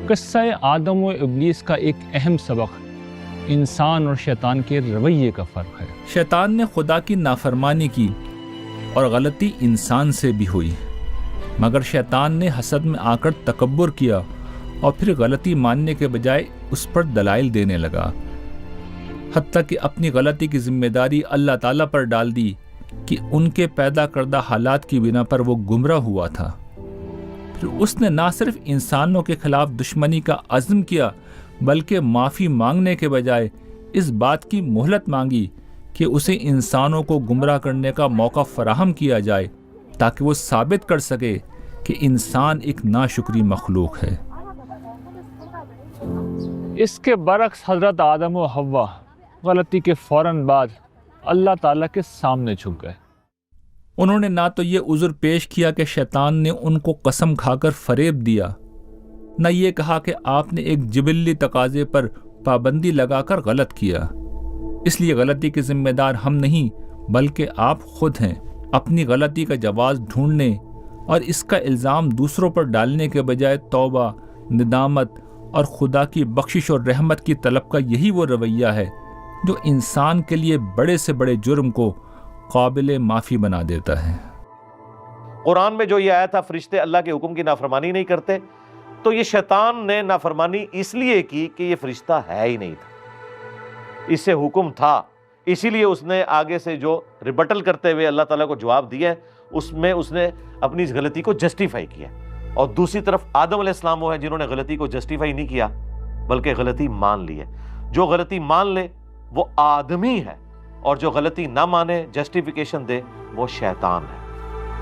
قصہ آدم و ابلیس کا ایک اہم سبق انسان اور شیطان کے رویے کا فرق ہے۔ شیطان نے خدا کی نافرمانی کی اور غلطی انسان سے بھی ہوئی، مگر شیطان نے حسد میں آ کر تکبر کیا اور پھر غلطی ماننے کے بجائے اس پر دلائل دینے لگا، حتیٰ کہ اپنی غلطی کی ذمہ داری اللہ تعالیٰ پر ڈال دی کہ ان کے پیدا کردہ حالات کی بنا پر وہ گمراہ ہوا تھا۔ پھر اس نے نہ صرف انسانوں کے خلاف دشمنی کا عزم کیا بلکہ معافی مانگنے کے بجائے اس بات کی مہلت مانگی کہ اسے انسانوں کو گمراہ کرنے کا موقع فراہم کیا جائے تاکہ وہ ثابت کر سکے کہ انسان ایک ناشکری مخلوق ہے۔ اس کے برعکس حضرت آدم و حوا غلطی کے فوراً بعد اللہ تعالیٰ کے سامنے جھک گئے۔ انہوں نے نہ تو یہ عذر پیش کیا کہ شیطان نے ان کو قسم کھا کر فریب دیا، نہ یہ کہا کہ آپ نے ایک جبلی تقاضے پر پابندی لگا کر غلط کیا، اس لیے غلطی کے ذمہ دار ہم نہیں بلکہ آپ خود ہیں۔ اپنی غلطی کا جواز ڈھونڈنے اور اس کا الزام دوسروں پر ڈالنے کے بجائے توبہ، ندامت اور خدا کی بخشش اور رحمت کی طلب کا یہی وہ رویہ ہے جو انسان کے لیے بڑے سے بڑے جرم کو قابل معافی بنا دیتا ہے۔ قرآن میں جو یہ آیا تھا فرشتے اللہ کے حکم کی نافرمانی نہیں کرتے، تو یہ شیطان نے نافرمانی اس لیے کی کہ یہ فرشتہ ہے ہی نہیں تھا، اس سے حکم تھا، اسی لیے اس نے آگے سے جو ریبٹل کرتے ہوئے اللہ تعالیٰ کو جواب دیا ہے اس میں اس نے اپنی اس غلطی کو جسٹیفائی کیا، اور دوسری طرف آدم علیہ السلام وہ ہیں جنہوں نے غلطی کو جسٹیفائی نہیں کیا بلکہ غلطی مان لی ہے۔ جو غلطی مان لے وہ آدمی ہے، اور جو غلطی نہ مانے، جسٹیفیکیشن دے، وہ شیطان ہے۔